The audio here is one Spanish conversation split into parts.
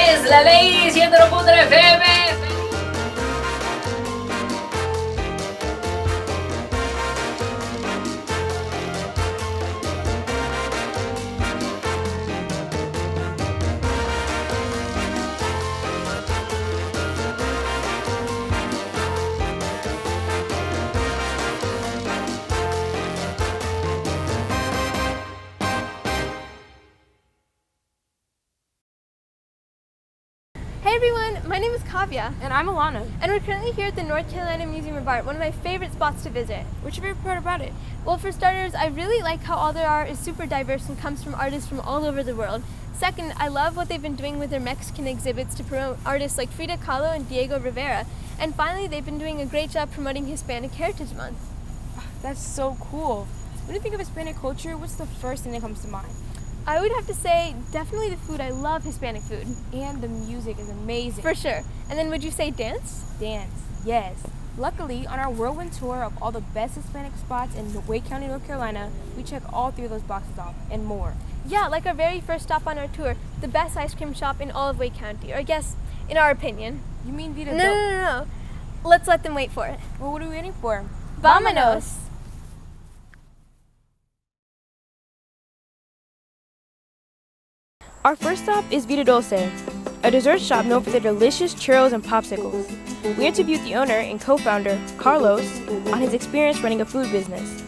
Es la ley 101.3 FM. Hey everyone, my name is Kavya. And I'm Alana. And we're currently here at the North Carolina Museum of Art, one of my favorite spots to visit. What's your favorite part about it? Well, for starters, I really like how all their art is super diverse and comes from artists from all over the world. Second, I love what they've been doing with their Mexican exhibits to promote artists like Frida Kahlo and Diego Rivera. And finally, they've been doing a great job promoting Hispanic Heritage Month. That's so cool. When you think of Hispanic culture, what's the first thing that comes to mind? I would have to say definitely the food. I love Hispanic food. And the music is amazing. For sure. And then would you say dance? Dance, yes. Luckily, on our whirlwind tour of all the best Hispanic spots in Wake County, North Carolina, we check all 3 of those boxes off and more. Yeah, like our very first stop on our tour, the best ice cream shop in all of Wake County, or I guess, in our opinion. You mean Vita No. Let's let them wait for it. Well, what are we waiting for? Vámonos! Our first stop is Vida Dulce, a dessert shop known for their delicious churros and popsicles. We interviewed the owner and co-founder, Carlos, on his experience running a food business.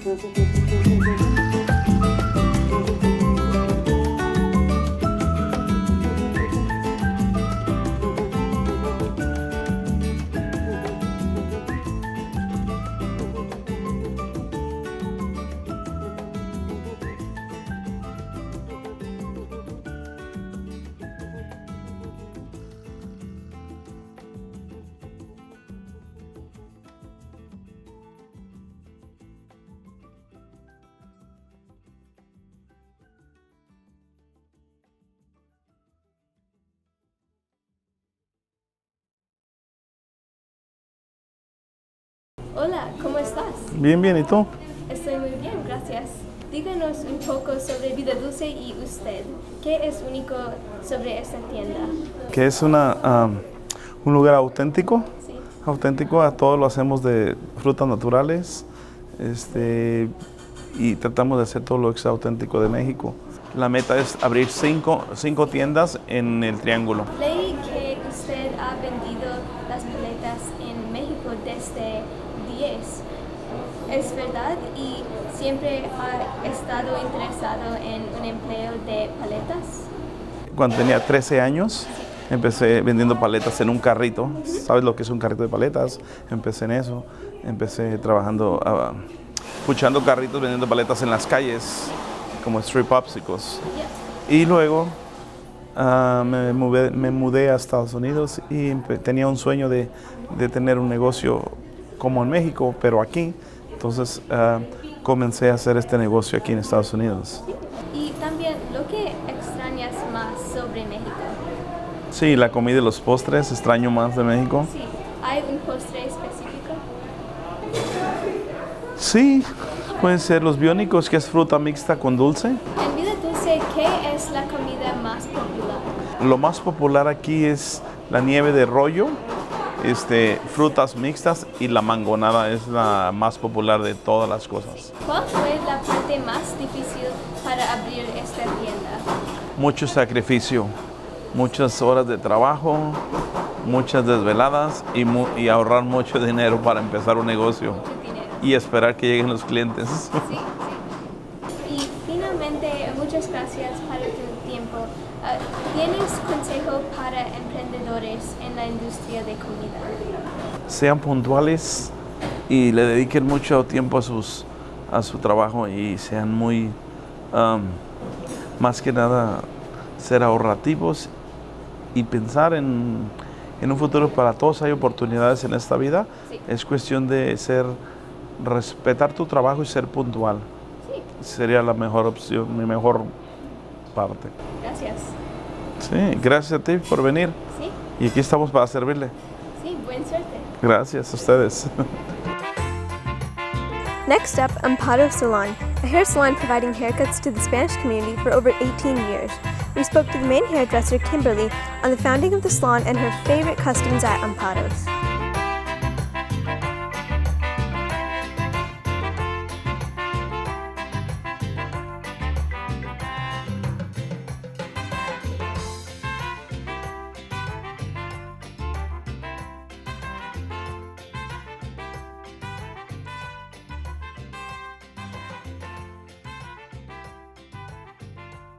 Hola, ¿cómo estás? Bien, ¿y tú? Estoy muy bien, gracias. Díganos un poco sobre Vida Dulce y usted. ¿Qué es único sobre esta tienda? Que es un lugar auténtico. Sí. Auténtico, a todo lo hacemos de frutas naturales y tratamos de hacer todo lo que es auténtico de México. La meta es abrir cinco tiendas en el Triángulo. Leí que usted ha vendido las paletas en México desde 10. ¿Es verdad? ¿Y siempre ha estado interesado en un empleo de paletas? Cuando tenía 13 años, empecé vendiendo paletas en un carrito. ¿Sabes lo que es un carrito de paletas? Empecé en eso. Empecé trabajando, puchando carritos, vendiendo paletas en las calles, como street popsicles. Yeah. Y luego me mudé a Estados Unidos y tenía un sueño de tener un negocio como en México, pero aquí. Entonces comencé a hacer este negocio aquí en Estados Unidos. Y también, ¿lo que extrañas más sobre México? Sí, la comida y los postres, extraño más de México. Sí, ¿hay un postre específico? Sí, pueden ser los biónicos, que es fruta mixta con dulce. En Vida Dulce, ¿qué es la comida más popular? Lo más popular aquí es la nieve de rollo, frutas mixtas, y la mangonada es la más popular de todas las cosas. ¿Cuál fue la parte más difícil para abrir esta tienda? Mucho sacrificio, muchas horas de trabajo, muchas desveladas y ahorrar mucho dinero para empezar un negocio Mucho dinero. y esperar que lleguen los clientes. Sí, sí. Y finalmente, muchas gracias por tu tiempo. ¿Tienes consejo para emprendedores en la industria de comida? Sean puntuales y le dediquen mucho tiempo a su trabajo y sean muy, más que nada, ser ahorrativos y pensar en un futuro. Para todos hay oportunidades en esta vida. Sí. Es cuestión de respetar tu trabajo y ser puntual. Sí. Sería la mejor opción, mi mejor parte. Gracias. Sí, gracias a ti por venir. Sí, Y aquí estamos para servirle. sí, buena suerte. Gracias a ustedes. Next up, Amparo Salon, a hair salon providing haircuts to the Spanish community for over 18 years. we spoke to the main hairdresser, Kimberly, on the founding of the salon and her favorite customs at Amparos.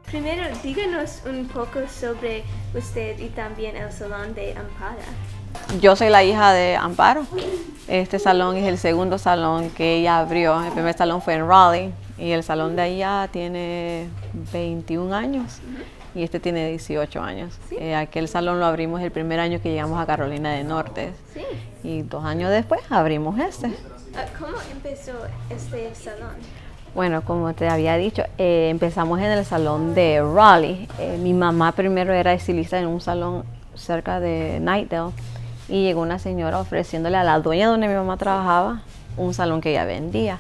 Primero, díganos un poco sobre usted y también el salón de Ampara. Yo soy la hija de Amparo. Este salón es el segundo salón que ella abrió. El primer salón fue en Raleigh y el salón de ella tiene 21 años y este tiene 18 años. ¿Sí? Aquel salón lo abrimos el primer año que llegamos a Carolina del Norte. Sí. Y 2 años después abrimos este. ¿Cómo empezó este salón? Bueno, como te había dicho, empezamos en el salón de Raleigh. Mi mamá primero era estilista en un salón cerca de Knightdale y llegó una señora ofreciéndole a la dueña donde mi mamá trabajaba un salón que ella vendía.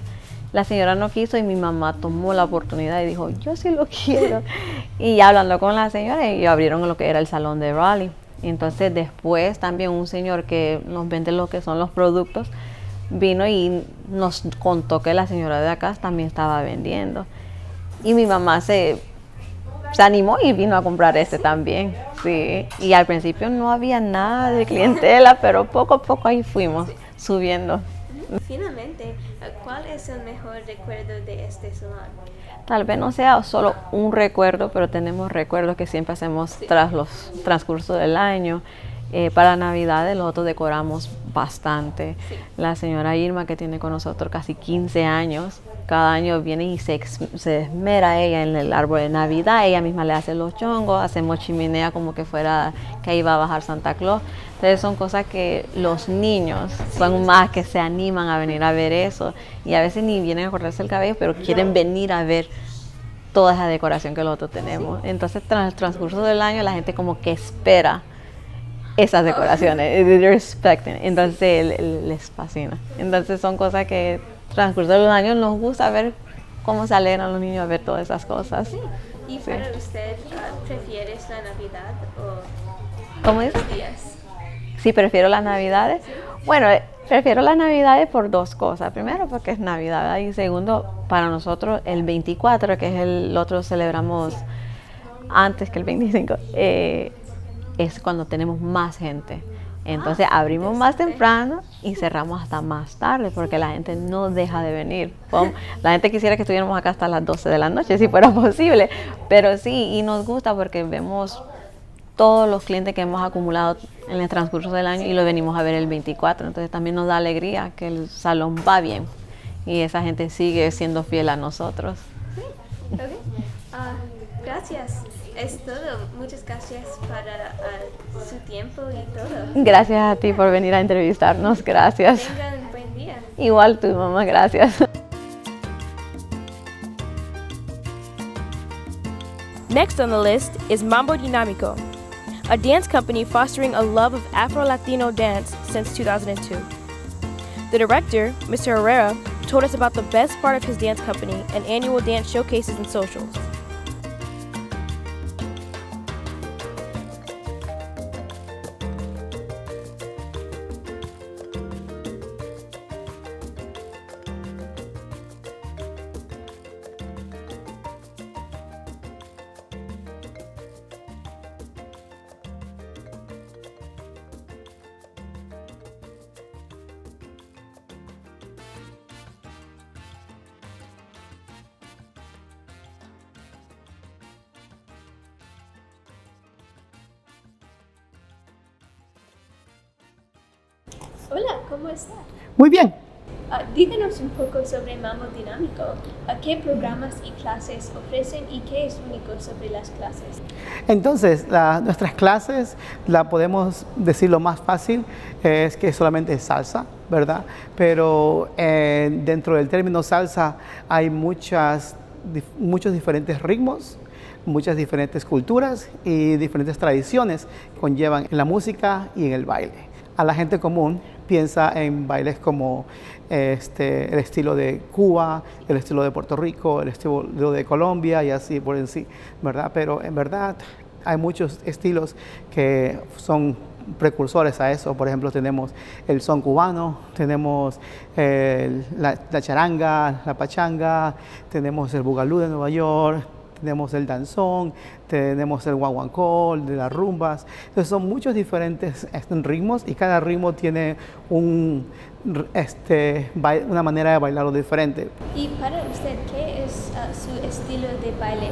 La señora no quiso y mi mamá tomó la oportunidad y dijo, yo sí lo quiero. Y hablando con la señora, ellos abrieron lo que era el salón de Raleigh. Entonces después también un señor que nos vende lo que son los productos, vino y nos contó que la señora de acá también estaba vendiendo. Y mi mamá se animó y vino a comprar este también. Sí. Y al principio no había nada de clientela, pero poco a poco ahí fuimos subiendo. Finalmente, ¿cuál es el mejor recuerdo de este salón? Tal vez no sea solo un recuerdo, pero tenemos recuerdos que siempre hacemos tras los transcurso del año. Para Navidades nosotros decoramos bastante. Sí. La señora Irma, que tiene con nosotros casi 15 años, cada año viene y se esmera ella en el árbol de Navidad. Ella misma le hace los chongos, hacemos chimenea como que fuera que iba a bajar Santa Claus. Entonces son cosas que los niños son más que se animan a venir a ver eso. Y a veces ni vienen a cortarse el cabello, pero quieren venir a ver toda esa decoración que nosotros tenemos. Entonces tras el transcurso del año la gente como que espera esas decoraciones, they're expecting. Entonces les fascina. Entonces son cosas que transcurso de los años nos gusta ver cómo se alegran los niños a ver todas esas cosas. Sí. ¿Y Sí. para usted, prefieres la Navidad o ¿Cómo dices? los días? Sí, prefiero las Navidades. Bueno, prefiero las Navidades por 2 cosas. Primero, porque es Navidad, ¿verdad? Y segundo, para nosotros el 24, que es el otro celebramos antes que el 25, es cuando tenemos más gente. Entonces abrimos más temprano y cerramos hasta más tarde porque la gente no deja de venir. La gente quisiera que estuviéramos acá hasta las 12 de la noche si fuera posible, pero sí, y nos gusta porque vemos todos los clientes que hemos acumulado en el transcurso del año y lo venimos a ver el 24. Entonces también nos da alegría que el salón va bien y esa gente sigue siendo fiel a nosotros. Okay. Gracias. Es todo. Muchas gracias para su tiempo y todo. Gracias a ti por venir a entrevistarnos. Gracias. Tengan un buen día. Igual tú, mamá. Gracias. Next on the list is Mambo Dinamico, a dance company fostering a love of Afro-Latino dance since 2002. The director, Mr. Herrera, told us about the best part of his dance company and annual dance showcases and socials. Hola, ¿cómo está? Muy bien. Díganos un poco sobre Mambo Dinámico. ¿Qué programas y clases ofrecen y qué es único sobre las clases? Entonces, nuestras clases, la podemos decir lo más fácil, es que solamente es salsa, ¿verdad? Pero dentro del término salsa hay muchos diferentes ritmos, muchas diferentes culturas y diferentes tradiciones que conllevan en la música y en el baile. a la gente común piensa en bailes como el estilo de Cuba, el estilo de Puerto Rico, el estilo de Colombia y así por en sí, ¿verdad? Pero en verdad hay muchos estilos que son precursores a eso. Por ejemplo, tenemos el son cubano, tenemos la charanga, la pachanga, tenemos el bugalú de Nueva York, tenemos el danzón, tenemos el guaguancó, de las rumbas. Entonces son muchos diferentes ritmos y cada ritmo tiene una manera de bailarlo diferente. Y para usted, ¿qué es su estilo de baile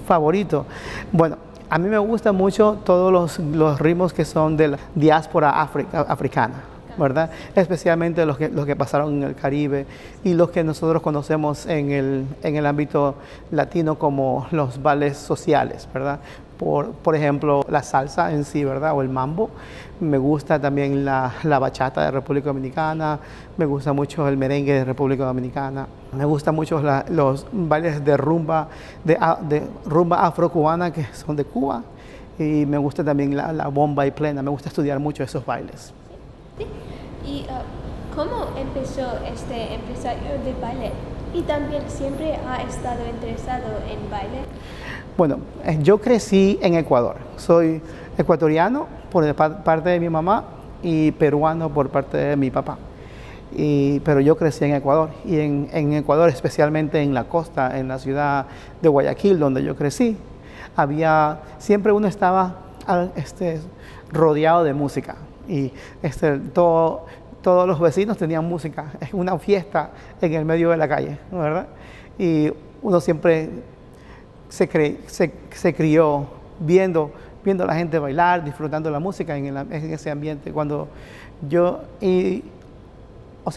Favorito. Bueno, a mí me gustan mucho todos los ritmos que son de la diáspora africana, ¿verdad? Especialmente los que pasaron en el Caribe y los que nosotros conocemos en el ámbito latino como los bailes sociales, ¿verdad? Por ejemplo, la salsa en sí, ¿verdad? O el mambo. Me gusta también la bachata de República Dominicana, me gusta mucho el merengue de República Dominicana, me gustan mucho los bailes de rumba afrocubana que son de Cuba, y me gusta también la bomba y plena. Me gusta estudiar mucho esos bailes. ¿Sí? ¿Y cómo empezó este empresario de baile? ¿Y también siempre ha estado interesado en baile? Bueno, yo crecí en Ecuador. Soy ecuatoriano por parte de mi mamá y peruano por parte de mi papá. Pero yo crecí en Ecuador, y en Ecuador, especialmente en la costa, en la ciudad de Guayaquil, donde yo crecí, siempre uno estaba rodeado de música, y todos los vecinos tenían música. Es una fiesta en el medio de la calle, ¿verdad? Y uno siempre se crió viendo a la gente bailar, disfrutando la música en ese ambiente. Yo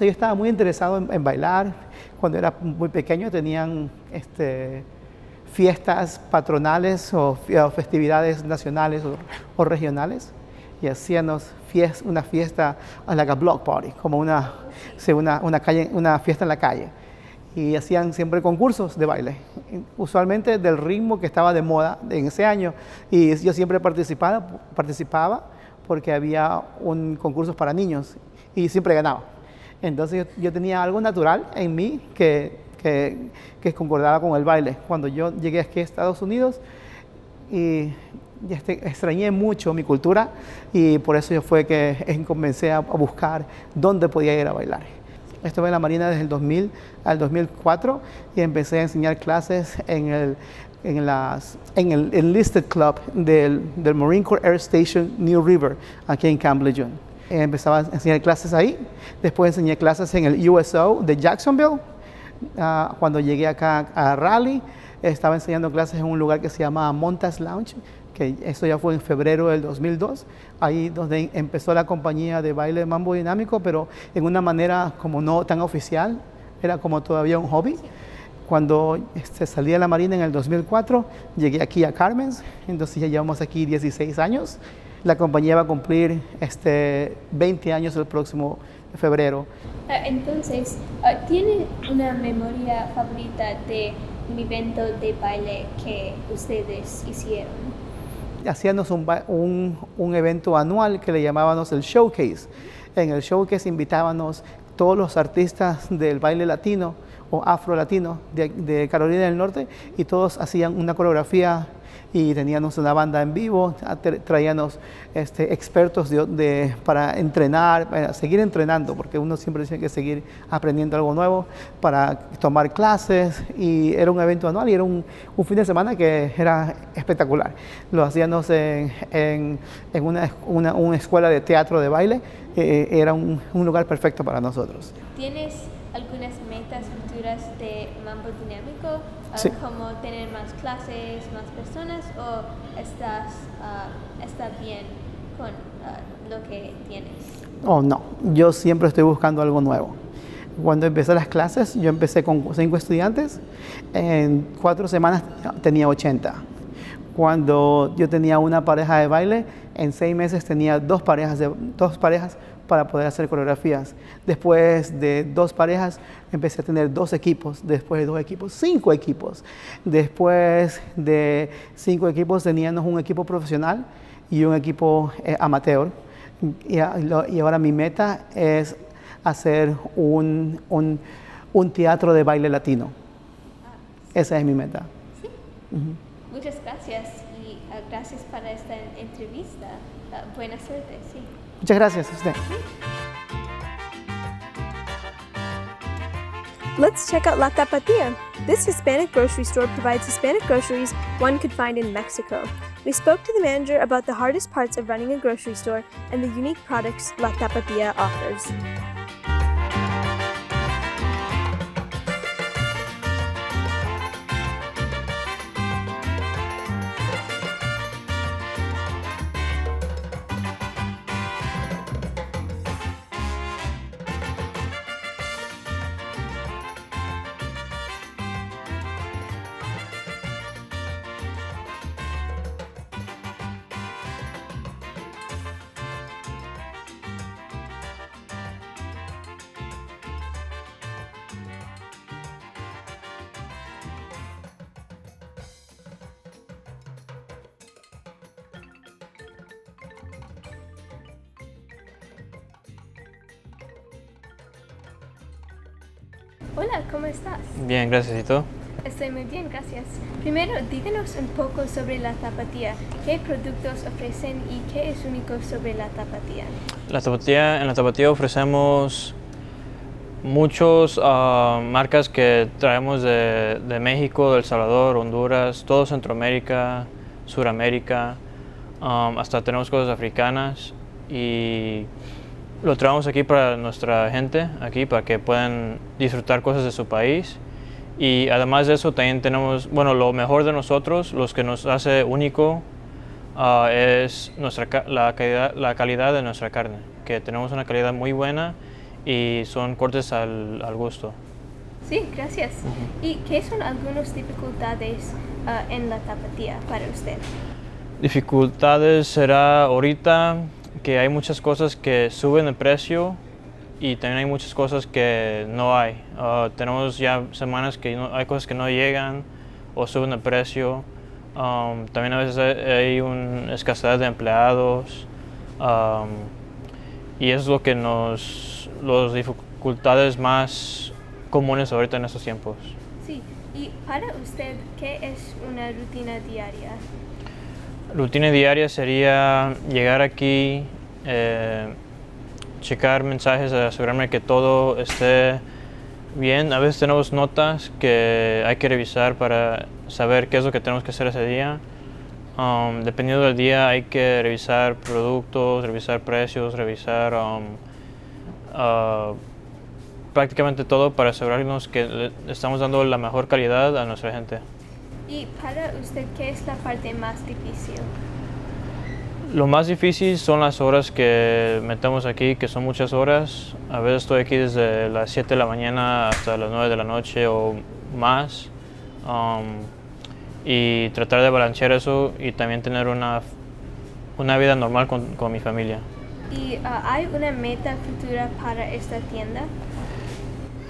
estaba muy interesado en bailar. Cuando era muy pequeño tenían fiestas patronales o festividades nacionales o regionales, y hacíamos una fiesta like a block party, como una fiesta en la calle. Y hacían siempre concursos de baile, usualmente del ritmo que estaba de moda en ese año. Y yo siempre participaba porque había un concurso para niños y siempre ganaba. Entonces yo tenía algo natural en mí que concordaba con el baile. Cuando yo llegué aquí a Estados Unidos, extrañé mucho mi cultura, y por eso fue que comencé a buscar dónde podía ir a bailar. Estuve en la Marina desde el 2000 al 2004 y empecé a enseñar clases en el Enlisted Club del Marine Corps Air Station New River, aquí en Camp Lejeune. Empezaba a enseñar clases ahí. Después enseñé clases en el USO de Jacksonville. Cuando llegué acá a Raleigh, estaba enseñando clases en un lugar que se llama Montas Lounge, que eso ya fue en febrero del 2002, ahí donde empezó la compañía de baile Mambo Dinámico, pero en una manera como no tan oficial, era como todavía un hobby. Cuando salí de la Marina en el 2004, llegué aquí a Carmen's, entonces ya llevamos aquí 16 años. La compañía va a cumplir 20 años el próximo febrero. Entonces, ¿tiene una memoria favorita de un evento de baile que ustedes hicieron? Hacíamos un evento anual que le llamábamos el Showcase. En el Showcase invitábamos todos los artistas del baile latino o afro-latino de Carolina del Norte, y todos hacían una coreografía y teníamos una banda en vivo. Traíamos expertos para entrenar, para seguir entrenando, porque uno siempre tiene que seguir aprendiendo algo nuevo, para tomar clases, y era un evento anual y era un fin de semana que era espectacular. Lo hacíamos en una escuela de teatro de baile. Era un lugar perfecto para nosotros. ¿Tienes algunas metas futuras de Mambo Dinámico? Sí. ¿Como tener más clases, más personas, o estás bien con lo que tienes? Oh, no, yo siempre estoy buscando algo nuevo. Cuando empecé las clases, yo empecé con 5 estudiantes, en 4 semanas tenía 80. Cuando yo tenía una pareja de baile, en 6 meses tenía 2 parejas para poder hacer coreografías. Después de 2 parejas, empecé a tener 2 equipos. Después de 2 equipos, 5 equipos. Después de 5 equipos, teníamos un equipo profesional y un equipo amateur. y ahora mi meta es hacer un teatro de baile latino. Esa es mi meta. Muchas gracias y gracias para esta entrevista. Buena suerte, sí. Muchas gracias a usted. Let's check out La Tapatía. This Hispanic grocery store provides Hispanic groceries one could find in Mexico. We spoke to the manager about the hardest parts of running a grocery store and the unique products La Tapatía offers. Hola, ¿cómo estás? Bien, gracias. ¿Y tú? Estoy muy bien, gracias. Primero, díganos un poco sobre La Tapatía. ¿Qué productos ofrecen y qué es único sobre La Tapatía? En La Tapatía ofrecemos muchas marcas que traemos de México, de El Salvador, Honduras, todo Centroamérica, Suramérica, hasta tenemos cosas africanas y lo traemos aquí para nuestra gente, aquí para que puedan disfrutar cosas de su país. Y además de eso también tenemos, bueno, lo mejor de nosotros, los que nos hace único es la calidad de nuestra carne, que tenemos una calidad muy buena y son cortes al gusto. Sí, gracias. ¿Y qué son algunas dificultades en La Tapatía para usted? Dificultades será ahorita que hay muchas cosas que suben de precio y también hay muchas cosas que no hay. Tenemos ya semanas que hay cosas que no llegan o suben de precio. También a veces hay una escasez de empleados y eso es lo que las dificultades más comunes ahorita en estos tiempos. Sí, y para usted, ¿qué es una rutina diaria? Rutina diaria sería llegar aquí, checar mensajes, asegurarme que todo esté bien. A veces tenemos notas que hay que revisar para saber qué es lo que tenemos que hacer ese día. Dependiendo del día hay que revisar productos, revisar precios, revisar prácticamente todo para asegurarnos que le estamos dando la mejor calidad a nuestra gente. ¿Y para usted qué es la parte más difícil? Lo más difícil son las horas que metemos aquí, que son muchas horas. A veces estoy aquí desde las 7 de la mañana hasta las 9 de la noche o más. Y tratar de balancear eso y también tener una vida normal con mi familia. ¿Y hay una meta futura para esta tienda?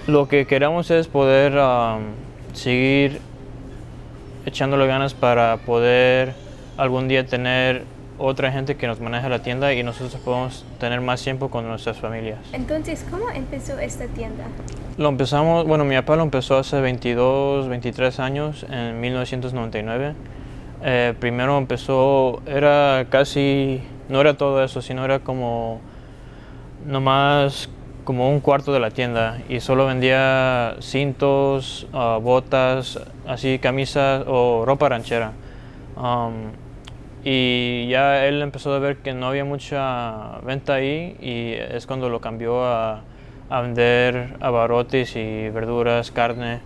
Lo que queremos es poder seguir echándole ganas para poder algún día tener otra gente que nos maneje la tienda y nosotros podemos tener más tiempo con nuestras familias. Entonces, ¿cómo empezó esta tienda? Lo empezamos, bueno, mi papá lo empezó hace 22, 23 años, en 1999. Primero empezó, no era todo eso, sino era como nomás como un cuarto de la tienda y solo vendía cintos, botas, así camisas o ropa ranchera. Y ya él empezó a ver que no había mucha venta ahí y es cuando lo cambió a vender abarrotes y verduras, carne.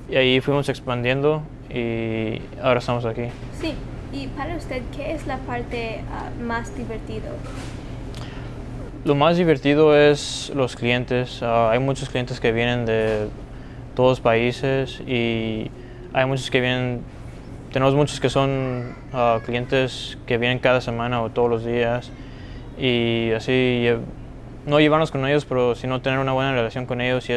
Y ahí fuimos expandiendo y ahora estamos aquí. Sí, y para usted, ¿qué es la parte más divertida? Lo más divertido es los clientes. Hay muchos clientes que vienen de todos los países y hay muchos que vienen. Tenemos muchos que son clientes que vienen cada semana o todos los días y así no llevarnos con ellos, pero sino tener una buena relación con ellos y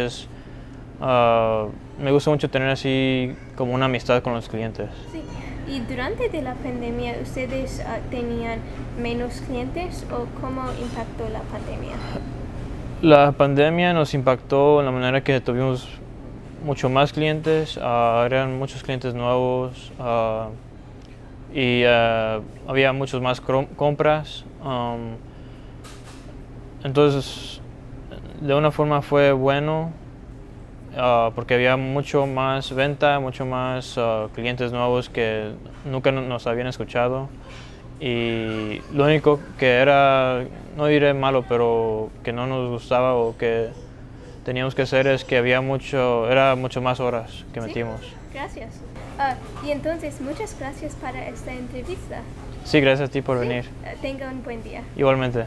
me gusta mucho tener así como una amistad con los clientes. Sí, Y durante de la pandemia, ¿ustedes tenían menos clientes o cómo impactó la pandemia? La pandemia nos impactó en la manera que tuvimos mucho más clientes, eran muchos clientes nuevos y había muchos más compras. Entonces, de una forma fue bueno porque había mucho más venta, mucho más clientes nuevos que nunca nos habían escuchado. Y lo único que era, no diré malo, pero que no nos gustaba o que teníamos que hacer es que era mucho más horas que metimos. Gracias. Y entonces, muchas gracias para esta entrevista. Sí, gracias a ti por venir. Tenga un buen día. Igualmente.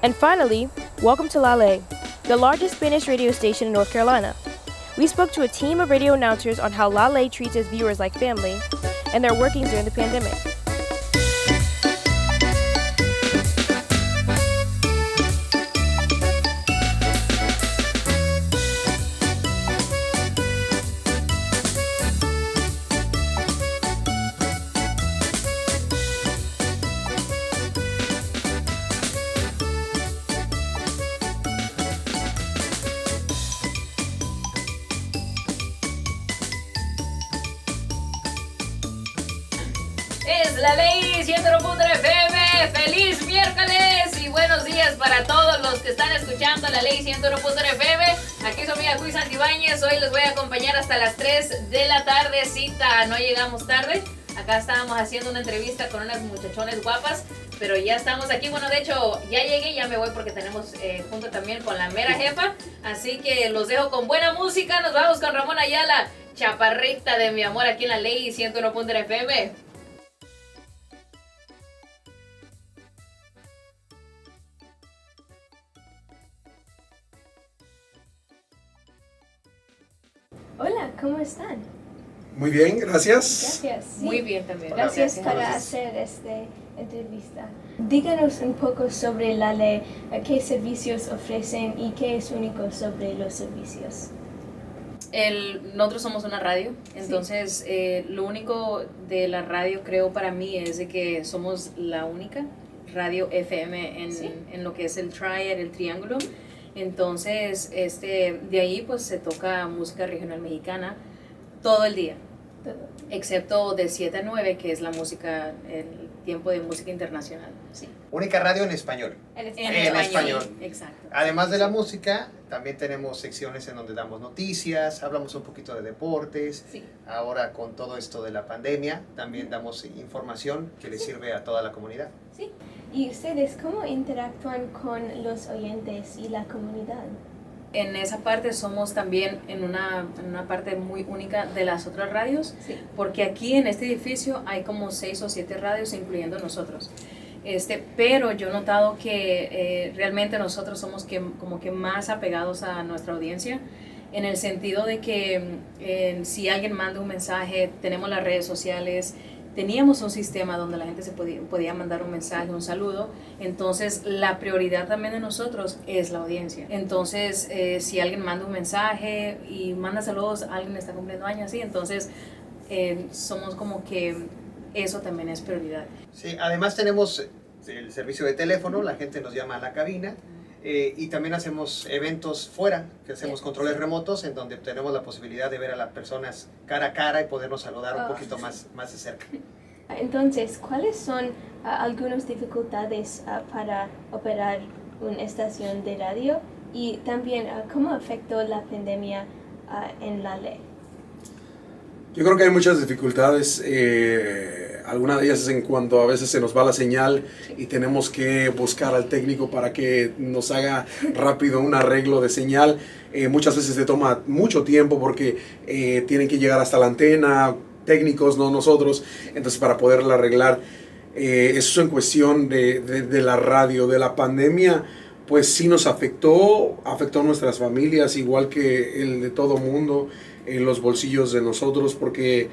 And finally, welcome to La Ley, the largest Spanish radio station in North Carolina. We spoke to a team of radio announcers on how La Ley treats its viewers like family and their workings during the pandemic. Es La Ley 101.3 FM. ¡Feliz miércoles! Y buenos días para todos los que están escuchando La Ley 101.3 FM. Aquí su amiga Cuy Santibáñez. Hoy les voy a acompañar hasta las 3 de la tardecita. No llegamos tarde. Acá estábamos haciendo una entrevista con unas muchachones guapas, pero ya estamos aquí. Bueno, de hecho, ya llegué, ya me voy porque tenemos junto también con la mera jefa. Así que los dejo con buena música. Nos vamos con Ramón Ayala, chaparrita de mi amor, aquí en La Ley 101.3 FM. Hola, ¿cómo están? Muy bien, gracias. Gracias. Muy bien también. Gracias para hacer esta entrevista. Díganos un poco sobre La Ley, qué servicios ofrecen y qué es único sobre los servicios. Nosotros somos una radio, entonces lo único de la radio creo para mí es de que somos la única radio FM en lo que es el Triad, el Triángulo. Entonces de ahí pues se toca música regional mexicana todo el día, excepto de 7 a 9 que es la música, el tiempo de música internacional. Sí. Única radio en español. En español. Exacto. Además de la música, también tenemos secciones en donde damos noticias, hablamos un poquito de deportes. Sí. Ahora con todo esto de la pandemia, también damos información que le sirve a toda la comunidad. Sí. ¿Y ustedes cómo interactúan con los oyentes y la comunidad? En esa parte somos también en una parte muy única de las otras radios, Sí. porque aquí en este edificio hay como 6 o 7 radios, incluyendo nosotros. Pero yo he notado que realmente nosotros somos como que más apegados a nuestra audiencia, en el sentido de que si alguien manda un mensaje, tenemos las redes sociales. Teníamos un sistema donde la gente se podía mandar un mensaje, un saludo. Entonces, la prioridad también de nosotros es la audiencia. Entonces, si alguien manda un mensaje y manda saludos, alguien está cumpliendo años, así. Entonces, somos como que eso también es prioridad. Sí, además tenemos el servicio de teléfono, la gente nos llama a la cabina. Y también hacemos eventos fuera, que hacemos controles remotos en donde tenemos la posibilidad de ver a las personas cara a cara y podernos saludar un poquito más de cerca. Entonces, ¿cuáles son algunas dificultades para operar una estación de radio? Y también, ¿cómo afectó la pandemia en La Ley? Yo creo que hay muchas dificultades. Algunas de ellas es en cuanto a veces se nos va la señal y tenemos que buscar al técnico para que nos haga rápido un arreglo de señal. Muchas veces te toma mucho tiempo porque tienen que llegar hasta la antena, técnicos, no nosotros, entonces para poderla arreglar. Eso en cuestión de la radio, de la pandemia, pues sí nos afectó a nuestras familias, igual que el de todo mundo, en los bolsillos de nosotros, porque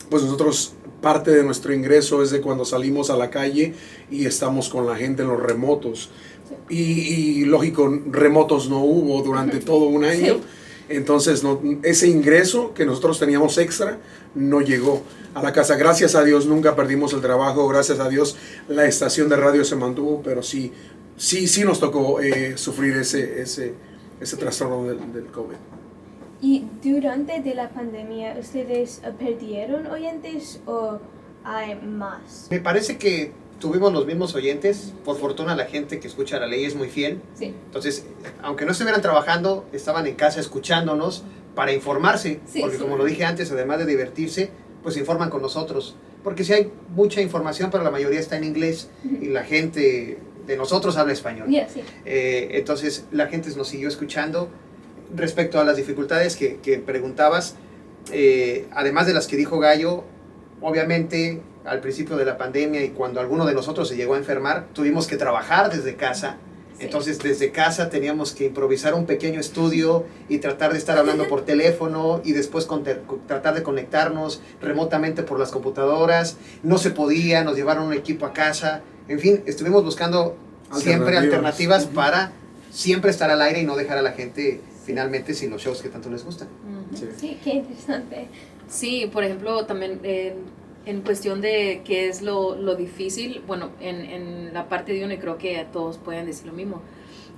pues nosotros parte de nuestro ingreso es de cuando salimos a la calle y estamos con la gente en los remotos. Y lógico, remotos no hubo durante todo un año. Entonces, ese ingreso que nosotros teníamos extra no llegó a la casa. Gracias a Dios nunca perdimos el trabajo, gracias a Dios la estación de radio se mantuvo, pero sí nos tocó sufrir ese trastorno del COVID. Y durante de la pandemia, ¿ustedes perdieron oyentes o hay más? Me parece que tuvimos los mismos oyentes. Por fortuna la gente que escucha la ley es muy fiel. Sí. Entonces, aunque no estuvieran trabajando, estaban en casa escuchándonos para informarse. Sí, porque sí. como lo dije antes, además de divertirse, pues informan con nosotros. Porque sí hay mucha información, pero la mayoría está en inglés y la gente de nosotros habla español. Yeah, sí. Entonces, la gente nos siguió escuchando. Respecto a las dificultades que preguntabas, además de las que dijo Gallo, obviamente al principio de la pandemia y cuando alguno de nosotros se llegó a enfermar, tuvimos que trabajar desde casa. Sí. Entonces desde casa teníamos que improvisar un pequeño estudio y tratar de estar hablando por teléfono y después tratar de conectarnos remotamente por las computadoras. No se podía, nos llevaron un equipo a casa. En fin, estuvimos buscando siempre alternativas para siempre estar al aire y no dejar a la gente finalmente sin los shows que tanto les gustan. Sí, qué interesante. Sí, por ejemplo, también en cuestión de qué es lo difícil, bueno, en la parte de uno, y creo que todos pueden decir lo mismo,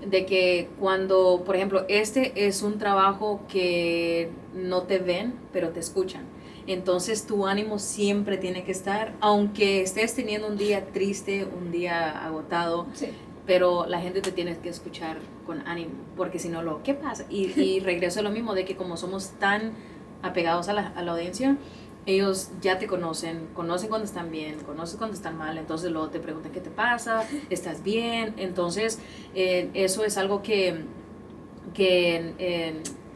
de que cuando, por ejemplo, este es un trabajo que no te ven, pero te escuchan. Entonces tu ánimo siempre tiene que estar, aunque estés teniendo un día triste, un día agotado, Sí. pero la gente te tiene que escuchar con ánimo, porque si no, ¿qué pasa? Y regreso a lo mismo, de que como somos tan apegados a la audiencia, ellos ya te conocen cuando están bien, conocen cuando están mal, entonces luego te preguntan qué te pasa, ¿estás bien? Entonces eso es algo que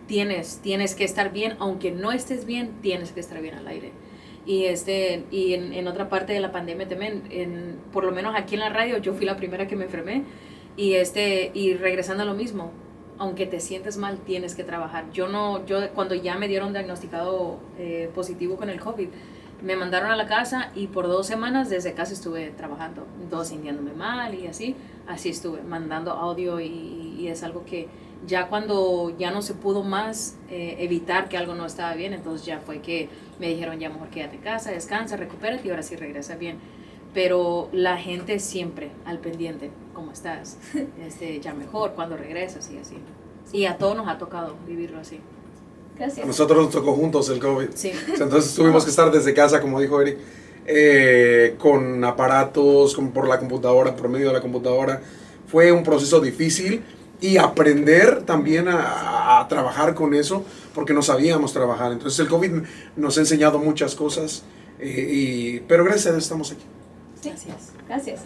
tienes que estar bien, aunque no estés bien, tienes que estar bien al aire. Y en otra parte de la pandemia también, por lo menos aquí en la radio, yo fui la primera que me enfermé, y regresando a lo mismo, aunque te sientes mal, tienes que trabajar. Yo cuando ya me dieron diagnosticado positivo con el COVID, me mandaron a la casa y por 2 semanas desde casa estuve trabajando, sintiéndome mal y así estuve mandando audio, y es algo que ya cuando ya no se pudo más evitar que algo no estaba bien, entonces ya fue que me dijeron, ya mejor quédate en casa, descansa, recupérate y ahora sí regresa bien. Pero la gente siempre al pendiente, ¿cómo estás? Ya mejor, cuando regresas y así. Y a todos nos ha tocado vivirlo así. Gracias. A nosotros nos tocó juntos el COVID. Sí. Entonces tuvimos que estar desde casa, como dijo Eric, con aparatos, por la computadora, por medio de la computadora. Fue un proceso difícil y aprender también a trabajar con eso, porque no sabíamos trabajar. Entonces el COVID nos ha enseñado muchas cosas, pero gracias a Dios estamos aquí. Sí. Gracias.